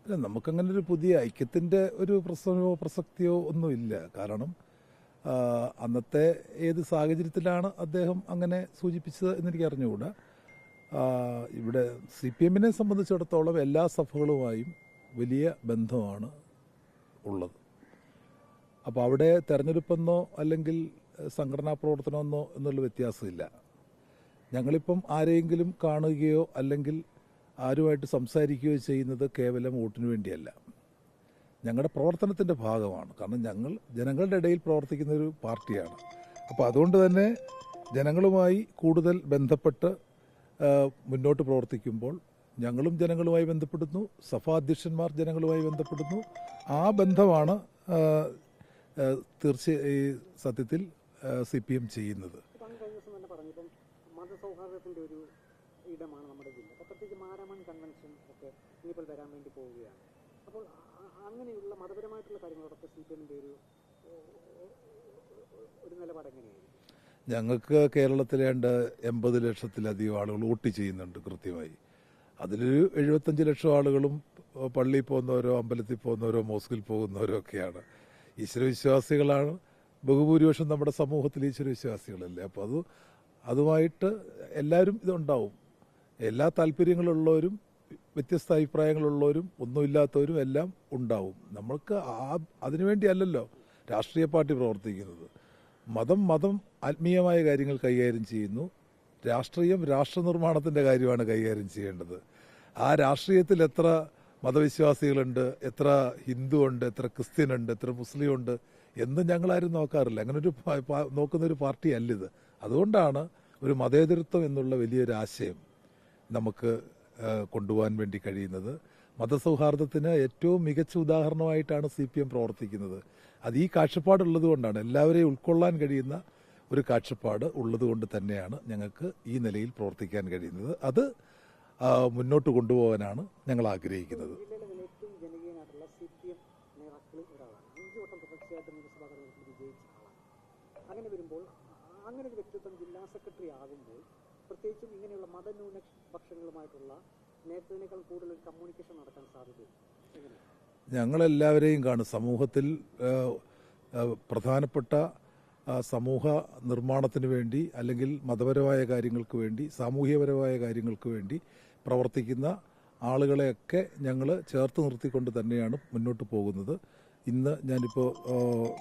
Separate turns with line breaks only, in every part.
അല്ല, നമുക്കങ്ങനെ ഒരു പുതിയ ഐക്യത്തിൻ്റെ ഒരു പ്രശ്നമോ പ്രസക്തിയോ ഒന്നുമില്ല. കാരണം അന്നത്തെ ഏത് സാഹചര്യത്തിലാണ് അദ്ദേഹം അങ്ങനെ സൂചിപ്പിച്ചത് എന്നെനിക്ക് അറിഞ്ഞുകൂടാ. ഇവിടെ CPM-നെ സംബന്ധിച്ചിടത്തോളം എല്ലാ സഭകളുമായും വലിയ ബന്ധമാണ് ഉള്ളത്. അപ്പോൾ അവിടെ തെരഞ്ഞെടുപ്പെന്നോ അല്ലെങ്കിൽ സംഘടനാ പ്രവർത്തനമെന്നോ എന്നുള്ള വ്യത്യാസമില്ല. ഞങ്ങളിപ്പം ആരെയെങ്കിലും കാണുകയോ അല്ലെങ്കിൽ ആരുമായിട്ട് സംസാരിക്കുകയോ ചെയ്യുന്നത് കേവലം വോട്ടിന് വേണ്ടിയല്ല, ഞങ്ങളുടെ പ്രവർത്തനത്തിൻ്റെ ഭാഗമാണ്. കാരണം ഞങ്ങൾ ജനങ്ങളുടെ ഇടയിൽ പ്രവർത്തിക്കുന്ന ഒരു പാർട്ടിയാണ്. അപ്പോൾ അതുകൊണ്ട് തന്നെ ജനങ്ങളുമായി കൂടുതൽ ബന്ധപ്പെട്ട് മുന്നോട്ട് പ്രവർത്തിക്കുമ്പോൾ ഞങ്ങളും ജനങ്ങളുമായി ബന്ധപ്പെടുന്നു, സഭാധ്യക്ഷന്മാർ ജനങ്ങളുമായി ബന്ധപ്പെടുന്നു. ആ ബന്ധമാണ് സത്യത്തിൽ CPM ചെയ്യുന്നത്.
മതസൗഹാർദ്ദത്തിന്റെ ഒരു ഇടമാണ് നമ്മുടെ ജില്ല. പ്രത്യേകിച്ച് മാരാമൺ കൺവെൻഷൻ ഒക്കെ ഇനിയിപ്പോൾ വരാൻ വേണ്ടി പോവുകയാണ്. അപ്പോൾ അങ്ങനെയുള്ള മതപരമായിട്ടുള്ള കാര്യങ്ങളോടൊക്കെ CPM-ന്റെ ഒരു നിലപാട് എങ്ങനെയായിരിക്കും?
ഞങ്ങൾക്ക് കേരളത്തിലെ 80 ലക്ഷത്തിലധികം ആളുകൾ വോട്ട് ചെയ്യുന്നുണ്ട് കൃത്യമായി. അതിലൊരു 75 ലക്ഷം ആളുകളും പള്ളിയിൽ പോകുന്നവരോ അമ്പലത്തിൽ പോകുന്നവരോ മോസ്കിൽ പോകുന്നവരോ ഒക്കെയാണ്. ഈശ്വരവിശ്വാസികളാണ് ബഹുഭൂരിപക്ഷം നമ്മുടെ സമൂഹത്തിൽ, ഈശ്വരവിശ്വാസികളല്ലേ. അപ്പോൾ അതുമായിട്ട് എല്ലാവരും ഇതുണ്ടാവും. എല്ലാ താല്പര്യങ്ങളുള്ളവരും വ്യത്യസ്ത അഭിപ്രായങ്ങളുള്ളവരും ഒന്നുമില്ലാത്തവരും എല്ലാം ഉണ്ടാവും. നമ്മൾക്ക് അതിനുവേണ്ടിയല്ലല്ലോ രാഷ്ട്രീയ പാർട്ടി പ്രവർത്തിക്കുന്നത്. മതം ആത്മീയമായ കാര്യങ്ങൾ കൈകാര്യം ചെയ്യുന്നു. രാഷ്ട്രീയം രാഷ്ട്രനിർമ്മാണത്തിൻ്റെ കാര്യമാണ് കൈകാര്യം ചെയ്യേണ്ടത്. ആ രാഷ്ട്രീയത്തിൽ എത്ര മതവിശ്വാസികളുണ്ട്, എത്ര ഹിന്ദു ഉണ്ട്, എത്ര ക്രിസ്ത്യനുണ്ട്, എത്ര മുസ്ലിം ഉണ്ട് എന്ന് ഞങ്ങളാരും നോക്കാറില്ല. അങ്ങനൊരു നോക്കുന്നൊരു പാർട്ടി അല്ലിത്. അതുകൊണ്ടാണ് ഒരു മതേതരത്വം എന്നുള്ള വലിയൊരു ആശയം നമുക്ക് കൊണ്ടുപോകാൻ വേണ്ടി കഴിയുന്നത്. മതസൗഹാർദ്ദത്തിന് ഏറ്റവും മികച്ച ഉദാഹരണമായിട്ടാണ് CPM പ്രവർത്തിക്കുന്നത്. അത് ഈ കാഴ്ചപ്പാടുള്ളത് കൊണ്ടാണ്, എല്ലാവരെയും ഉൾക്കൊള്ളാൻ കഴിയുന്ന ഒരു കാഴ്ചപ്പാട് ഉള്ളതുകൊണ്ട് തന്നെയാണ് ഞങ്ങൾക്ക് ഈ നിലയിൽ പ്രവർത്തിക്കാൻ കഴിയുന്നത്. അത് മുന്നോട്ട് കൊണ്ടുപോകാനാണ് ഞങ്ങൾ ആഗ്രഹിക്കുന്നത്.
ഏറ്റവും ജനകീയനായിട്ടുള്ള CPM നേതാക്കളിൽ ഒരാളാണ്. 5 വട്ടം തുടർച്ചയായിട്ട് നിയമസഭാ തെരഞ്ഞെടുപ്പിൽ വിജയിച്ച ആളാണ്. അങ്ങനെ വരുമ്പോൾ അങ്ങനെ ഒരു വ്യക്തിത്വം ജില്ലാ സെക്രട്ടറി ആകുമ്പോൾ പ്രത്യേകിച്ചും ഇങ്ങനെയുള്ള മതന്യൂനപക്ഷങ്ങളുമായിട്ടുള്ള നേതൃത്വത്തിനേക്കാൾ കൂടുതൽ ഒരു കമ്മ്യൂണിക്കേഷൻ നടത്താൻ സാധ്യതയുണ്ട്. എങ്ങനെയാണ്?
ഞങ്ങളെല്ലാവരെയും കാണും. സമൂഹത്തിൽ പ്രധാനപ്പെട്ട സമൂഹ നിർമ്മാണത്തിന് വേണ്ടി അല്ലെങ്കിൽ മതപരമായ കാര്യങ്ങൾക്ക് വേണ്ടി സാമൂഹ്യപരമായ കാര്യങ്ങൾക്ക് വേണ്ടി പ്രവർത്തിക്കുന്ന ആളുകളെയൊക്കെ ഞങ്ങൾ ചേർത്ത് നിർത്തിക്കൊണ്ട് തന്നെയാണ് മുന്നോട്ട് പോകുന്നത്. ഇന്ന് ഞാനിപ്പോൾ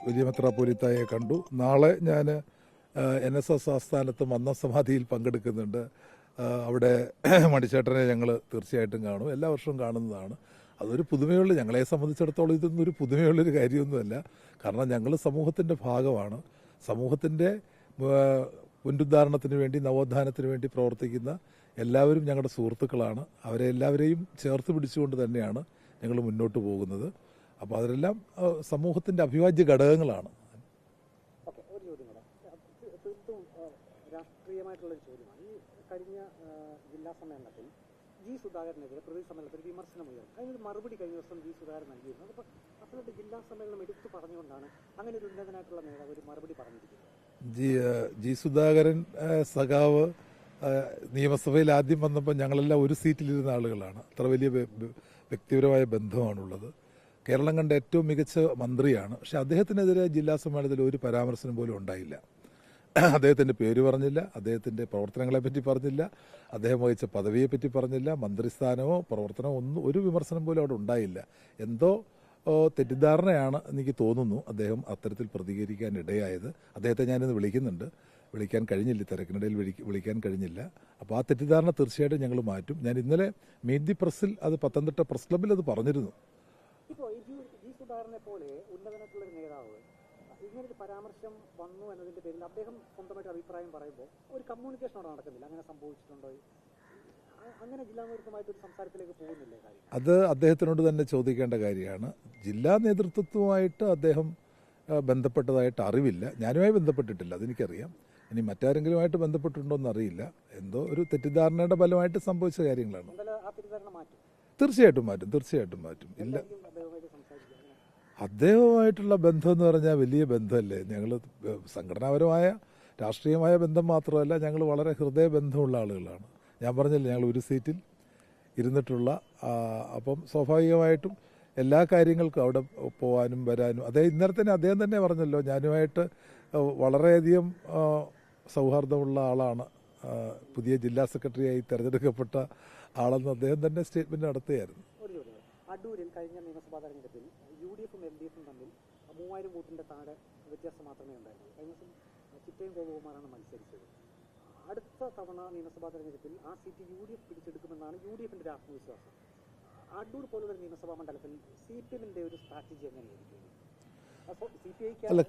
വലിയ മെത്രാപ്പോലീത്തായെ കണ്ടു. നാളെ ഞാൻ NSS ആസ്ഥാനത്ത് മന്നസമാധിയിൽ പങ്കെടുക്കുന്നുണ്ട്. അവിടെ മണിച്ചേട്ടനെ ഞങ്ങൾ തീർച്ചയായിട്ടും കാണും. എല്ലാ വർഷവും കാണുന്നതാണ്. അതൊരു പുതുമയുള്ള, ഞങ്ങളെ സംബന്ധിച്ചിടത്തോളം ഇതൊന്നും ഒരു പുതുമയുള്ളൊരു കാര്യമൊന്നുമല്ല. കാരണം ഞങ്ങൾ സമൂഹത്തിൻ്റെ ഭാഗമാണ്. സമൂഹത്തിൻ്റെ പുനരുദ്ധാരണത്തിന് വേണ്ടി, നവോത്ഥാനത്തിന് വേണ്ടി പ്രവർത്തിക്കുന്ന എല്ലാവരും ഞങ്ങളുടെ സുഹൃത്തുക്കളാണ്. അവരെ എല്ലാവരെയും ചേർത്ത് പിടിച്ചുകൊണ്ട് തന്നെയാണ് ഞങ്ങൾ മുന്നോട്ട് പോകുന്നത്. അപ്പോൾ അതിലെല്ലാം സമൂഹത്തിൻ്റെ അവിഭാജ്യ ഘടകങ്ങളാണ്.
ഒരു ചോദ്യം കൂടെ, തീർത്തും രാഷ്ട്രീയമായിട്ടുള്ളൊരു ചോദ്യമാണ്. ഈ കഴിഞ്ഞ ജില്ലാ സമ്മേളനത്തിൽ സുധാകരനെതിരെ പ്രതി സമ്മേളനത്തിൽ വിമർശനം ഉയർന്നു. അതിനൊരു മറുപടി കഴിഞ്ഞ ദിവസം സുധാകരൻ നൽകിയിരുന്നു. അപ്പോൾ അപ്പോഴത്തെ ജില്ലാ സമ്മേളനം എടുത്തു പറഞ്ഞുകൊണ്ടാണ് അങ്ങനെ ഒരു ഉന്നതനായിട്ടുള്ള നേതാവ് ഒരു മറുപടി പറഞ്ഞിരിക്കുന്നത്.
സുധാകരൻ സഖാവ് നിയമസഭയിൽ ആദ്യം വന്നപ്പോൾ ഞങ്ങളെല്ലാം ഒരു സീറ്റിലിരുന്ന ആളുകളാണ്. അത്ര വലിയ വ്യക്തിപരമായ ബന്ധമാണുള്ളത്. കേരളം കണ്ട ഏറ്റവും മികച്ച മന്ത്രിയാണ്. പക്ഷെ അദ്ദേഹത്തിനെതിരെ ജില്ലാ സമ്മേളനത്തിൽ ഒരു പരാമർശനം പോലും ഉണ്ടായില്ല. അദ്ദേഹത്തിൻ്റെ പേര് പറഞ്ഞില്ല, അദ്ദേഹത്തിൻ്റെ പ്രവർത്തനങ്ങളെപ്പറ്റി പറഞ്ഞില്ല, അദ്ദേഹം വഹിച്ച പദവിയെപ്പറ്റി പറഞ്ഞില്ല, മന്ത്രിസ്ഥാനമോ പ്രവർത്തനമോ ഒരു വിമർശനം പോലും അവിടെ ഉണ്ടായില്ല. എന്തോ തെറ്റിദ്ധാരണയാണ് എനിക്ക് തോന്നുന്നു അദ്ദേഹം അത്തരത്തിൽ പ്രതികരിക്കാൻ ഇടയായത്. അദ്ദേഹത്തെ ഞാനിന്ന് വിളിക്കാൻ കഴിഞ്ഞില്ല, തിരക്കിനിടയിൽ വിളിക്കാൻ കഴിഞ്ഞില്ല. അപ്പോൾ ആ തെറ്റിദ്ധാരണ തീർച്ചയായിട്ടും ഞങ്ങൾ മാറ്റും. ഞാൻ ഇന്നലെ മീറ്റ് ദി പ്രസ്സിൽ, അത് പത്തനംതിട്ട പ്രസ് ക്ലബ്ബിൽ അത് പറഞ്ഞിരുന്നു.
ഇപ്പോൾ സുധാകരനെ പോലെ ഉന്നതനായിട്ടുള്ളൊരു നേതാവ് ഇങ്ങനൊരു പരാമർശം വന്നു എന്നതിന്റെ പേരിൽ അദ്ദേഹം സ്വന്തമായിട്ട് അഭിപ്രായം പറയുമ്പോൾ ഒരു കമ്മ്യൂണിക്കേഷൻ അവിടെ നടക്കുന്നില്ല. അങ്ങനെ സംഭവിച്ചിട്ടുണ്ടോ? അങ്ങനെ ജില്ലാ നേതൃത്വമായിട്ട് ഒരു സംസാരത്തിലേക്ക് പോകുന്നില്ലേ കാര്യം?
അത് അദ്ദേഹത്തിനോട് തന്നെ ചോദിക്കേണ്ട കാര്യമാണ്. ജില്ലാ നേതൃത്വവുമായിട്ട് അദ്ദേഹം ബന്ധപ്പെട്ടതായിട്ട് അറിവില്ല. ഞാനുമായി ബന്ധപ്പെട്ടിട്ടില്ല, അതെനിക്കറിയാം. ഇനി മറ്റാരെങ്കിലുമായിട്ട് ബന്ധപ്പെട്ടിട്ടുണ്ടോ എന്നറിയില്ല. എന്തോ ഒരു തെറ്റിദ്ധാരണയുടെ ഫലമായിട്ട് സംഭവിച്ച കാര്യങ്ങളാണ്. തീർച്ചയായിട്ടും മാറ്റും. ഇല്ല, അദ്ദേഹവുമായിട്ടുള്ള ബന്ധം എന്ന് പറഞ്ഞാൽ വലിയ ബന്ധമല്ലേ. ഞങ്ങൾ സംഘടനാപരമായ രാഷ്ട്രീയമായ ബന്ധം മാത്രമല്ല, ഞങ്ങൾ വളരെ ഹൃദയബന്ധമുള്ള ആളുകളാണ്. ഞാൻ പറഞ്ഞില്ലേ, ഞങ്ങൾ ഒരു സീറ്റിൽ ഇരുന്നിട്ടുള്ള അപ്പം സ്വാഭാവികമായിട്ടും എല്ലാ കാര്യങ്ങൾക്കും അവിടെ പോകാനും വരാനും ഇന്നലെ തന്നെ അദ്ദേഹം തന്നെ പറഞ്ഞല്ലോ, ഞാനുമായിട്ട് വളരെയധികം സൗഹാർദ്ദമുള്ള ആളാണ്, പുതിയ ജില്ലാ സെക്രട്ടറിയായി തിരഞ്ഞെടുക്കപ്പെട്ട ആളെന്ന് അദ്ദേഹം തന്നെ സ്റ്റേറ്റ്മെന്റ് നടത്തുകയായിരുന്നു.
ഒരു ചോദ്യം, അടൂരിൽ കഴിഞ്ഞ നിയമസഭാ തെരഞ്ഞെടുപ്പിൽ UDF-ഉം LDF-ഉം തമ്മിൽ 3000 വോട്ടിന്റെ താഴെ വ്യത്യാസം മാത്രമേ ഉണ്ടായിരുന്നുള്ളൂ. കഴിഞ്ഞ ദിവസം ചിറ്റയും ഗോപകുമാറാണ് മത്സരിച്ചത്. അടുത്ത തവണ നിയമസഭാ തെരഞ്ഞെടുപ്പിൽ ആ സീറ്റ് UDF പിടിച്ചെടുക്കുമെന്നാണ് UDF-ന്റെ ഒരു ആത്മവിശ്വാസം. അടൂർ പോലുള്ള നിയമസഭാ മണ്ഡലത്തിൽ CPM-ന്റെ ഒരു സ്ട്രാറ്റജി എങ്ങനെയായിരിക്കും? അപ്പോൾ CPI-ക്ക്
അല്ല,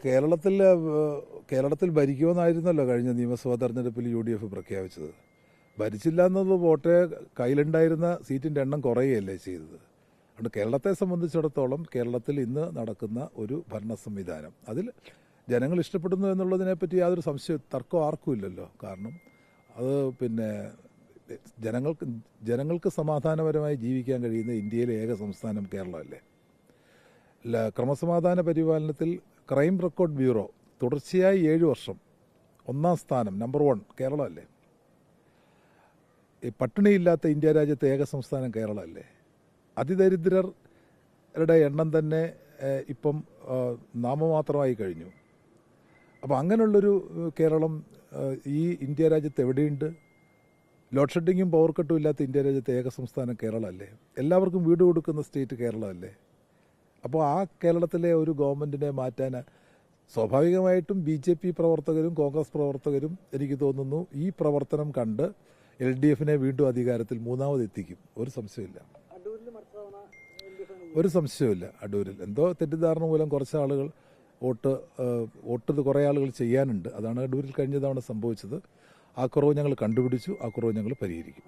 കേരളത്തിൽ ഭരിക്കുമെന്നായിരുന്നല്ലോ കഴിഞ്ഞ നിയമസഭാ തെരഞ്ഞെടുപ്പിൽ UDF പ്രഖ്യാപിച്ചത്. ഭരിച്ചില്ല എന്നത് വോട്ട് കയ്യിലുണ്ടായിരുന്ന സീറ്റിന്റെ എണ്ണം കുറയുകയല്ലേ ചെയ്തത്. അതുകൊണ്ട് കേരളത്തെ സംബന്ധിച്ചിടത്തോളം കേരളത്തിൽ ഇന്ന് നടക്കുന്ന ഒരു ഭരണ സംവിധാനം അതിൽ ജനങ്ങൾ ഇഷ്ടപ്പെടുന്നു എന്നുള്ളതിനെപ്പറ്റി യാതൊരു തർക്കം ആർക്കും ഇല്ലല്ലോ. കാരണം അത് ജനങ്ങൾക്ക് സമാധാനപരമായി ജീവിക്കാൻ കഴിയുന്ന ഇന്ത്യയിലെ ഏക സംസ്ഥാനം കേരളമല്ലേ. ക്രമസമാധാന പരിപാലനത്തിൽ ക്രൈം റെക്കോർഡ് ബ്യൂറോ തുടർച്ചയായി 7 വർഷം 1-ാം സ്ഥാനം, നമ്പർ 1 കേരളമല്ലേ. ഈ പട്ടിണിയില്ലാത്ത ഇന്ത്യ രാജ്യത്തെ ഏക സംസ്ഥാനം കേരളമല്ലേ. അതിദരിദ്രരുടെ എണ്ണം തന്നെ ഇപ്പം നാമമാത്രമായി കഴിഞ്ഞു. അപ്പം അങ്ങനെയുള്ളൊരു കേരളം ഈ ഇന്ത്യ രാജ്യത്ത് എവിടെയുണ്ട്? ലോഡ് ഷെഡിങ്ങും പവർ കട്ടും ഇല്ലാത്ത ഇന്ത്യ രാജ്യത്തെ ഏക സംസ്ഥാനം കേരളമല്ലേ. എല്ലാവർക്കും വീട് കൊടുക്കുന്ന സ്റ്റേറ്റ് കേരളമല്ലേ. അപ്പോൾ ആ കേരളത്തിലെ ഒരു ഗവൺമെൻറ്റിനെ മാറ്റാൻ സ്വാഭാവികമായിട്ടും BJP പ്രവർത്തകരും കോൺഗ്രസ് പ്രവർത്തകരും എനിക്ക് തോന്നുന്നു ഈ പ്രവർത്തനം കണ്ട് LDF-നെ വീണ്ടും അധികാരത്തിൽ മൂന്നാമതെത്തിക്കും. ഒരു സംശയമില്ല. അടൂരിൽ എന്തോ തെറ്റിദ്ധാരണ മൂലം കുറച്ച് ആളുകൾ വോട്ട് കുറേ ആളുകൾ ചെയ്യാനുണ്ട്. അതാണ് അടൂരിൽ കഴിഞ്ഞ തവണ സംഭവിച്ചത്. ആ കുറവ് ഞങ്ങൾ കണ്ടുപിടിച്ചു, ആ കുറവ് ഞങ്ങൾ പരിഹരിക്കും.